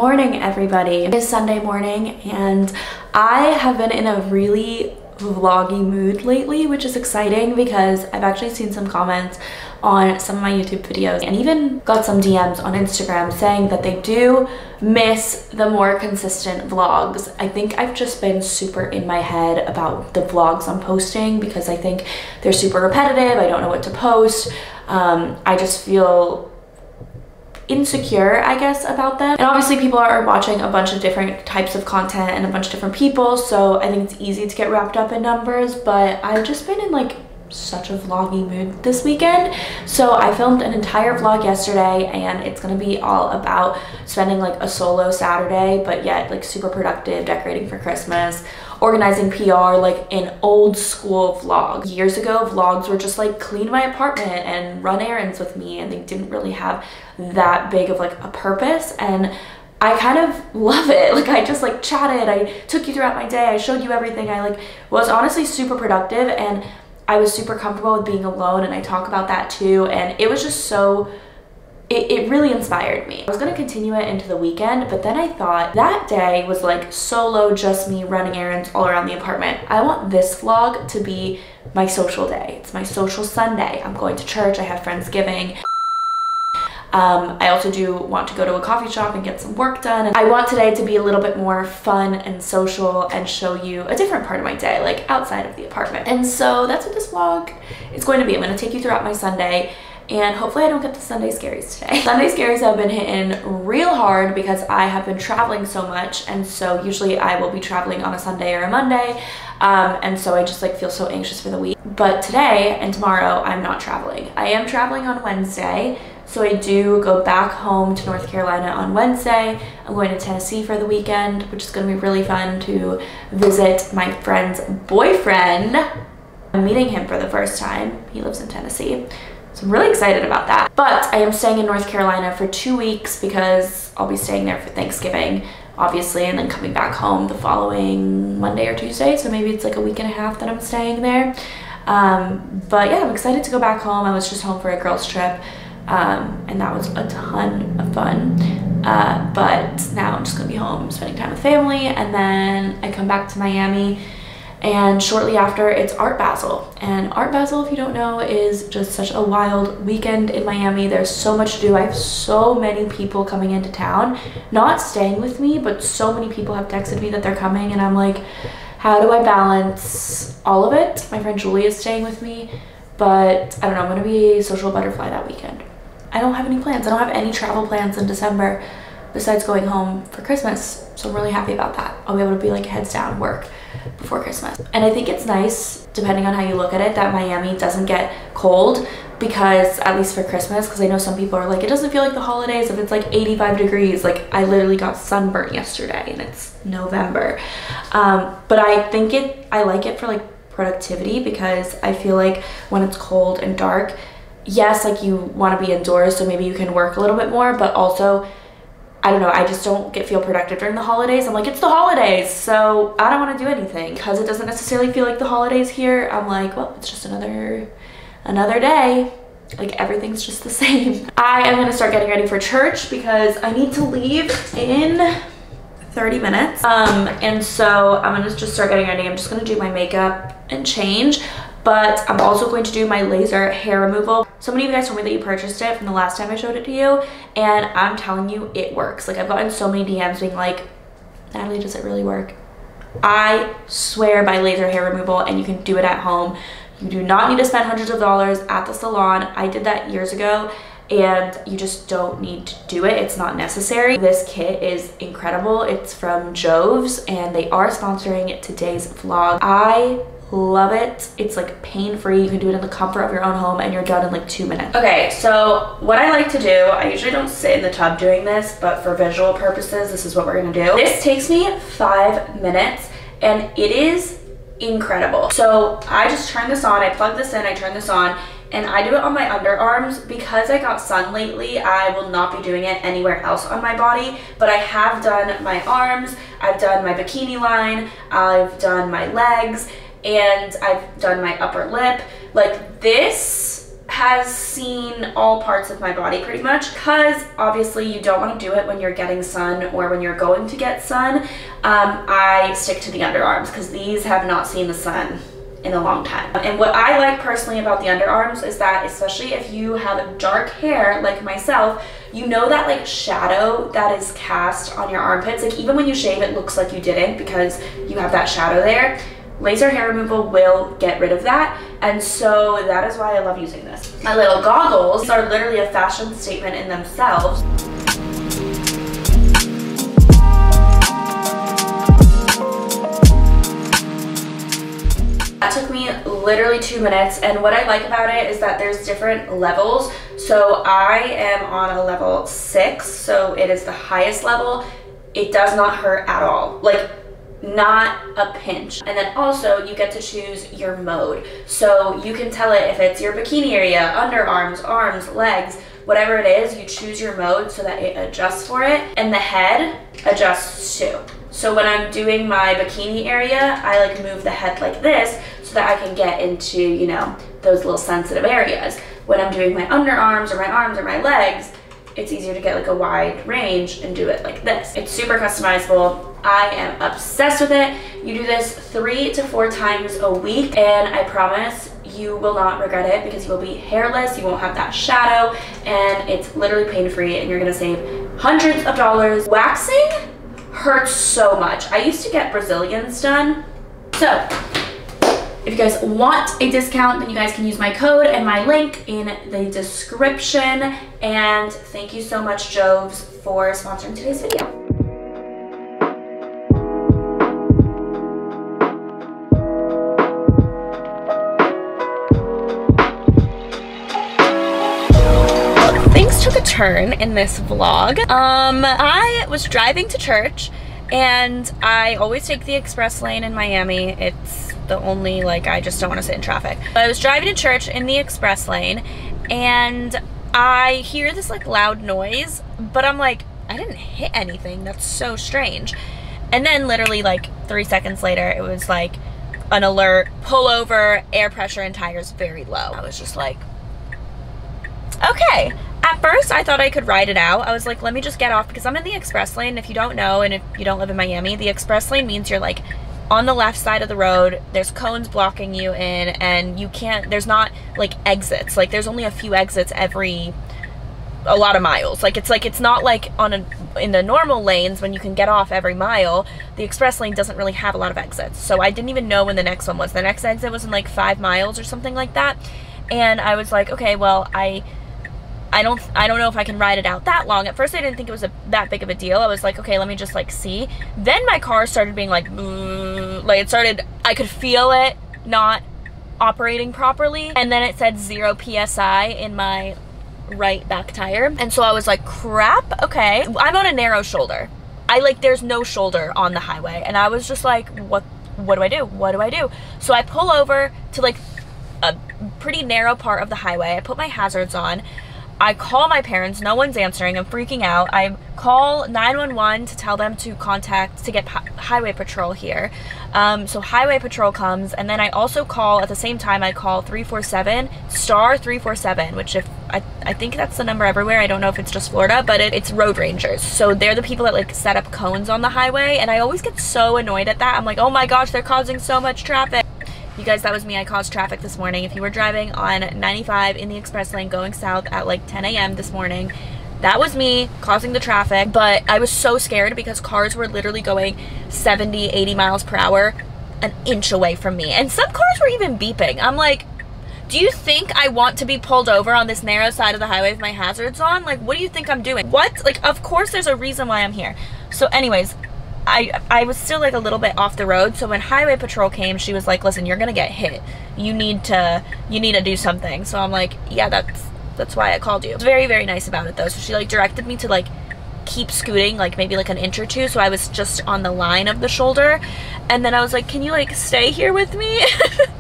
morning, everybody. It is Sunday morning and I have been in a really vloggy mood lately, which is exciting because I've actually seen some comments on some of my YouTube videos and even got some DMs on Instagram saying that they do miss the more consistent vlogs. I think I've just been super in my head about the vlogs I'm posting because I think they're super repetitive. I don't know what to post. I just feel insecure, I guess, about them. And obviously people are watching a bunch of different types of content and a bunch of different people, so I think it's easy to get wrapped up in numbers, but I've just been in like such a vloggy mood this weekend. So I filmed an entire vlog yesterday and it's gonna be all about spending like a solo Saturday, but yet like super productive, decorating for Christmas, organizing PR, like an old school vlog. Years ago, vlogs were just like clean my apartment and run errands with me, and they didn't really have that big of like a purpose, and I kind of love it. Like I just like chatted, I took you throughout my day, I showed you everything. I like was honestly super productive and I was super comfortable with being alone, and I talk about that too, and it was just so it really inspired me. I was gonna continue it into the weekend, but then I thought that day was like solo, just me running errands all around the apartment. I want this vlog to be my social day. It's my social Sunday. I'm going to church, I have Friendsgiving. I also do want to go to a coffee shop and get some work done. And I want today to be a little bit more fun and social and show you a different part of my day, like outside of the apartment. And so that's what this vlog is going to be. I'm going to take you throughout my Sunday, and hopefully I don't get the Sunday scaries today. Sunday scaries have been hitting real hard because I have been traveling so much, and so usually I will be traveling on a Sunday or a Monday, and so I just like feel so anxious for the week. But today and tomorrow I'm not traveling. I am traveling on Wednesday, so I do go back home to North Carolina on Wednesday. I'm going to Tennessee for the weekend, which is going to be really fun to visit my friend's boyfriend. I'm meeting him for the first time. He lives in Tennessee. So I'm really excited about that. But I am staying in North Carolina for 2 weeks because I'll be staying there for Thanksgiving, obviously, and then coming back home the following Monday or Tuesday. So maybe it's like a week and a half that I'm staying there. But yeah, I'm excited to go back home. I was just home for a girls' trip. And that was a ton of fun, but now I'm just gonna be home spending time with family, and then I come back to Miami, and shortly after it's Art Basel. And Art Basel, if you don't know, is just such a wild weekend in Miami. There's so much to do. I have so many people coming into town, not staying with me, but so many people have texted me that they're coming, and I'm like, how do I balance all of it? My friend Julie is staying with me, but I don't know, I'm gonna be a social butterfly that weekend. I don't have any plans. I don't have any travel plans in December besides going home for Christmas. So I'm really happy about that. I'll be able to be like heads down work before Christmas. And I think it's nice, depending on how you look at it, that Miami doesn't get cold, because at least for Christmas, because I know some people are like, it doesn't feel like the holidays if it's like 85 degrees. Like I literally got sunburnt yesterday and it's November. But I think I like it for like productivity, because I feel like when it's cold and dark, yes, like you want to be indoors, so maybe you can work a little bit more, but also, I don't know, I just don't feel productive during the holidays. I'm like, it's the holidays, so I don't want to do anything. Because it doesn't necessarily feel like the holidays here, I'm like, well, it's just another day. Like everything's just the same. I am going to start getting ready for church because I need to leave in 30 minutes. And so I'm gonna just start getting ready. I'm just gonna do my makeup and change, but I'm also going to do my laser hair removal. So many of you guys told me that you purchased it from the last time I showed it to you, and I'm telling you, it works. Like I've gotten so many DMs being like, Natalie, does it really work? I swear by laser hair removal, and you can do it at home. You do not need to spend hundreds of dollars at the salon. I did that years ago, and you just don't need to do it. It's not necessary. This kit is incredible. It's from Jove's, and they are sponsoring today's vlog. I love it. It's like pain-free. You can do it in the comfort of your own home, and you're done in like 2 minutes. Okay, so what I like to do, I usually don't sit in the tub doing this, but for visual purposes, this is what we're gonna do. This takes me 5 minutes, and it is incredible. So I just turn this on, I plug this in, I turn this on, and I do it on my underarms. Because I got sun lately, I will not be doing it anywhere else on my body, but I have done my arms, I've done my bikini line, I've done my legs, and I've done my upper lip. Like this has seen all parts of my body pretty much, because obviously you don't want to do it when you're getting sun or when you're going to get sun. I stick to the underarms because these have not seen the sun in a long time. And what I like personally about the underarms is that, especially if you have dark hair like myself, you know that like shadow that is cast on your armpits, like even when you shave it looks like you didn't because you have that shadow there. Laser hair removal will get rid of that, and so that is why I love using this. My little goggles are literally a fashion statement in themselves. That took me literally 2 minutes, and what I like about it is that there's different levels. So I am on a level 6, so it is the highest level. It does not hurt at all, like not a pinch. And then also you get to choose your mode, so you can tell it if it's your bikini area, underarms, arms, legs, whatever it is, you choose your mode so that it adjusts for it, and the head adjusts too. So when I'm doing my bikini area, I like move the head like this so that I can get into, you know, those little sensitive areas. When I'm doing my underarms or my arms or my legs, it's easier to get like a wide range and do it like this. It's super customizable. I am obsessed with it. You do this 3 to 4 times a week, and I promise you will not regret it because you will be hairless, you won't have that shadow, and it's literally pain-free, and you're gonna save hundreds of dollars. Waxing hurts so much. I used to get Brazilians done. So if you guys want a discount, then you guys can use my code and my link in the description. And thank you so much, Joves, for sponsoring today's video. Things took a turn in this vlog. I was driving to church, and I always take the express lane in Miami. It's the only, like, I just don't want to sit in traffic. But I was driving to church in the express lane, and I hear this like loud noise, but I'm like, I didn't hit anything. That's so strange. And then literally like 3 seconds later, it was like an alert, pull over, air pressure and tires very low. I was just like, okay. At first, I thought I could ride it out. I was like, let me just get off because I'm in the express lane. If you don't know, and if you don't live in Miami, the express lane means you're like on the left side of the road. There's cones blocking you in, and you can't, there's not like exits. Like there's only a few exits every a lot of miles. Like it's not like in the normal lanes when you can get off every mile. The express lane doesn't really have a lot of exits. So I didn't even know when the next one was. The next exit was in like 5 miles or something like that. And I was like, okay, well, I don't know if I can ride it out that long. At first I didn't think it was that big of a deal. I was like, okay, let me just like see. Then my car started being like it started, I could feel it not operating properly, and then it said 0 PSI in my right back tire. And so I was like, crap, okay. I'm on a narrow shoulder. There's no shoulder on the highway, and I was just like, what do I do? What do I do? So I pull over to like a pretty narrow part of the highway. I put my hazards on. I call my parents, no one's answering, I'm freaking out. I call 911 to tell them to get highway patrol here. So highway patrol comes, and then I also call, at the same time, I call 347, star 347, which I think that's the number everywhere. I don't know if it's just Florida, but it's road rangers. So they're the people that like set up cones on the highway, and I always get so annoyed at that. I'm like, oh my gosh, they're causing so much traffic. You guys, that was me. I caused traffic this morning. If you were driving on 95 in the express lane going south at like 10 a.m. this morning, that was me causing the traffic. But I was so scared because cars were literally going 70, 80 miles per hour an inch away from me. And some cars were even beeping. I'm like, do you think I want to be pulled over on this narrow side of the highway with my hazards on? Like, what do you think I'm doing? What? Like, of course there's a reason why I'm here. So anyways, I was still like a little bit off the road. So when highway patrol came, she was like, listen, you're gonna get hit. You need to do something. So I'm like, yeah, that's why I called you. It's very, very nice about it though. So she like directed me to like keep scooting like maybe like an inch or two. So I was just on the line of the shoulder. And then I was like, can you like stay here with me?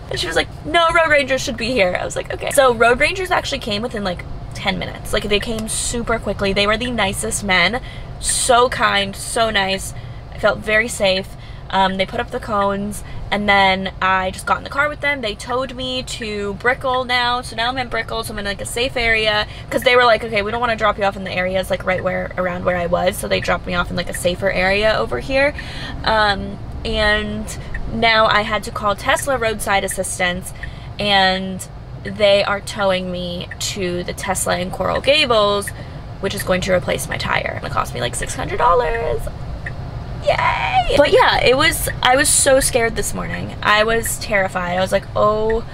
And she was like, no, road rangers should be here. I was like, okay. So road rangers actually came within like 10 minutes. Like they came super quickly. They were the nicest men. So kind, so nice. I felt very safe. They put up the cones, And then I just got in the car with them. They towed me to Brickell now. So now I'm in Brickell, so I'm in like a safe area. Because they were like, okay, we don't want to drop you off in the areas like right where, around where I was. So they dropped me off in like a safer area over here. And now I had to call Tesla roadside assistance. And they are towing me to the Tesla in Coral Gables, which is going to replace my tire. It cost me like $600. Yay! But yeah, I was so scared this morning. I was terrified. I was like, oh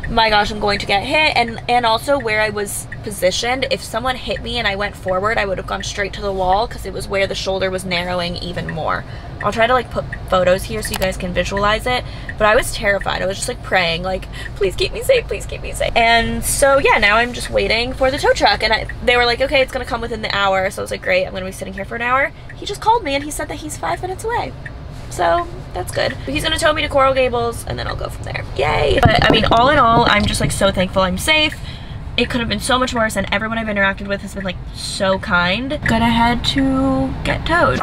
my gosh, I'm going to get hit. And also where I was positioned, if someone hit me and I went forward, I would have gone straight to the wall because it was where the shoulder was narrowing even more. I'll try to like put photos here so you guys can visualize it, but I was terrified. I was just like praying, like, please keep me safe, please keep me safe. And so yeah, now I'm just waiting for the tow truck, and they were like, okay, it's gonna come within the hour. So I was like, great, I'm gonna be sitting here for an hour. He just called me and he said that he's 5 minutes away. So that's good. But he's gonna tow me to Coral Gables and then I'll go from there. Yay! But I mean, all in all, I'm just like so thankful I'm safe. It could have been so much worse, and everyone I've interacted with has been like so kind. Gonna head to get towed.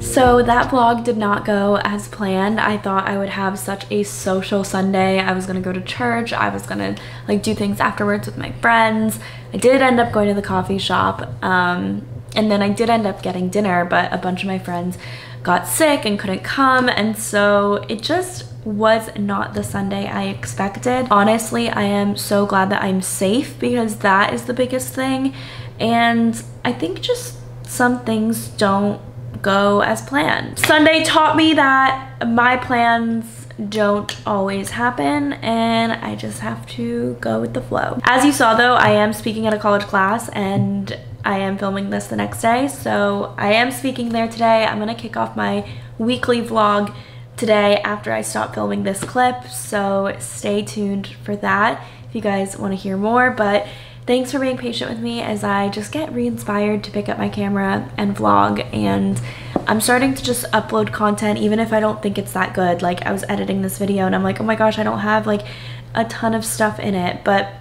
So that vlog did not go as planned. I thought I would have such a social Sunday. I was gonna go to church. I was gonna like do things afterwards with my friends. I did end up going to the coffee shop, and then I did end up getting dinner, but a bunch of my friends got sick and couldn't come, and so it just was not the Sunday I expected. Honestly, I am so glad that I'm safe, because that is the biggest thing. And I think just some things don't go as planned. Sunday taught me that my plans don't always happen, and I just have to go with the flow. As you saw though, I am speaking at a college class, and I am filming this the next day, so I am speaking there today. I'm gonna kick off my weekly vlog today after I stop filming this clip, so stay tuned for that if you guys want to hear more. But thanks for being patient with me as I just get re-inspired to pick up my camera and vlog, and I'm starting to just upload content even if I don't think it's that good. Like, I was editing this video and I'm like, oh my gosh, I don't have like a ton of stuff in it, but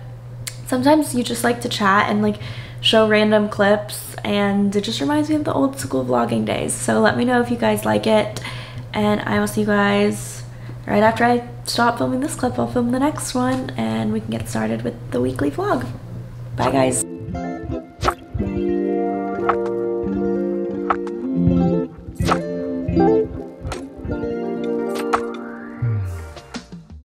sometimes you just like to chat and like show random clips, and it just reminds me of the old school vlogging days. So let me know if you guys like it, and I will see you guys right after I stop filming this clip. I'll film the next one and we can get started with the weekly vlog. Bye guys.